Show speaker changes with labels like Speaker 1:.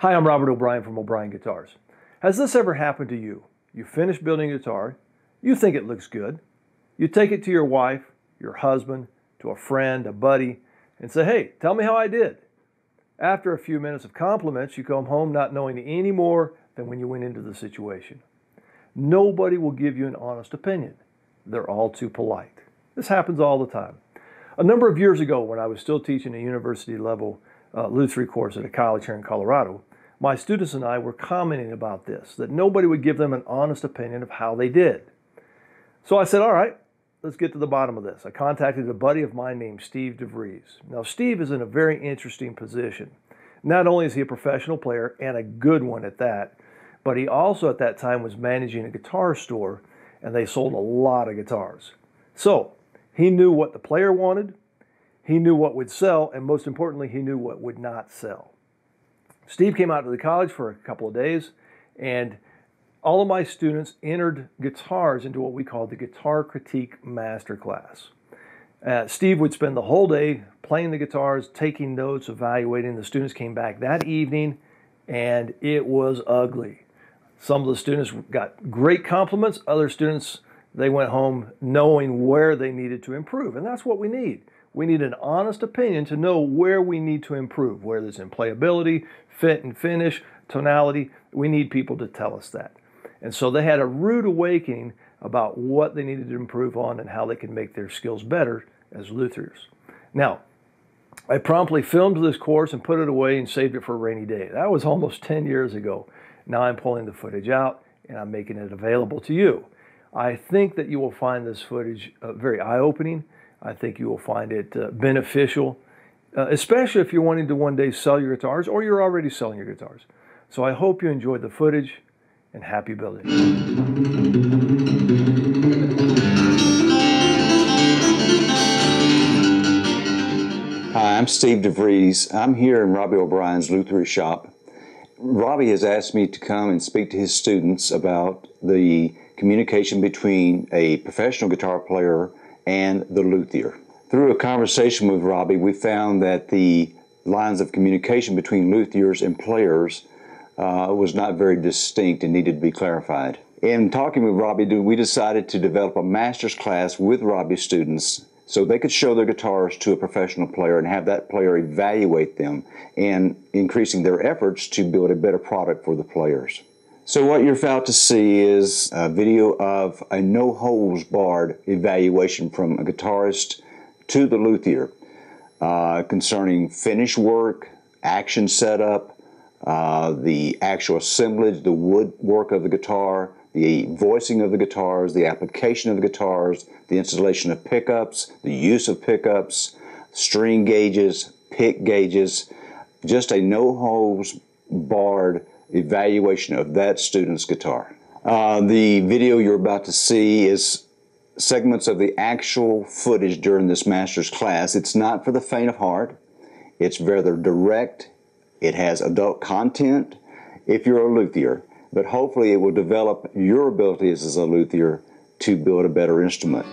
Speaker 1: Hi, I'm Robert O'Brien from O'Brien Guitars. Has this ever happened to you? You finish building a guitar, you think it looks good, you take it to your wife, your husband, to a friend, a buddy, and say, hey, tell me how I did. After a few minutes of compliments, you come home not knowing any more than when you went into the situation. Nobody will give you an honest opinion. They're all too polite. This happens all the time. A number of years ago, when I was still teaching a university level Lutherie course at a college here in Colorado, my students and I were commenting about this, that nobody would give them an honest opinion of how they did. So I said, all right, let's get to the bottom of this. I contacted a buddy of mine named Steve Devries. Now, Steve is in a very interesting position. Not only is he a professional player, and a good one at that, but he also at that time was managing a guitar store, and they sold a lot of guitars. So he knew what the player wanted, he knew what would sell, and most importantly, he knew what would not sell. Steve came out to the college for a couple of days, and all of my students entered guitars into what we call the Guitar Critique Masterclass. Steve would spend the whole day playing the guitars, taking notes, evaluating. The students came back that evening, and it was ugly. Some of the students got great compliments. Other students, they went home knowing where they needed to improve, and that's what we need. We need an honest opinion to know where we need to improve, whether it's in playability, fit and finish, tonality. We need people to tell us that. And so they had a rude awakening about what they needed to improve on and how they could make their skills better as luthiers. Now, I promptly filmed this course and put it away and saved it for a rainy day. That was almost 10 years ago. Now I'm pulling the footage out and I'm making it available to you. I think that you will find this footage very eye-opening. I think you will find it beneficial, especially if you're wanting to one day sell your guitars or you're already selling your guitars. So I hope you enjoyed the footage, and happy building.
Speaker 2: Hi, I'm Steve Devries. I'm here in Robbie O'Brien's Lutherie shop. Robbie has asked me to come and speak to his students about the communication between a professional guitar player and the luthier. Through a conversation with Robbie, we found that the lines of communication between luthiers and players was not very distinct and needed to be clarified. In talking with Robbie, we decided to develop a master's class with Robbie's students so they could show their guitars to a professional player and have that player evaluate them, and increasing their efforts to build a better product for the players. So what you're about to see is a video of a no-holds-barred evaluation from a guitarist to the luthier concerning finish work, action setup, the actual assemblage, the woodwork of the guitar, the voicing of the guitars, the application of the guitars, the installation of pickups, the use of pickups, string gauges, pick gauges, just a no-holds-barred evaluation of that student's guitar. The video you're about to see is segments of the actual footage during this master's class. It's not for the faint of heart. It's rather direct. It has adult content if you're a luthier, but hopefully it will develop your abilities as a luthier to build a better instrument.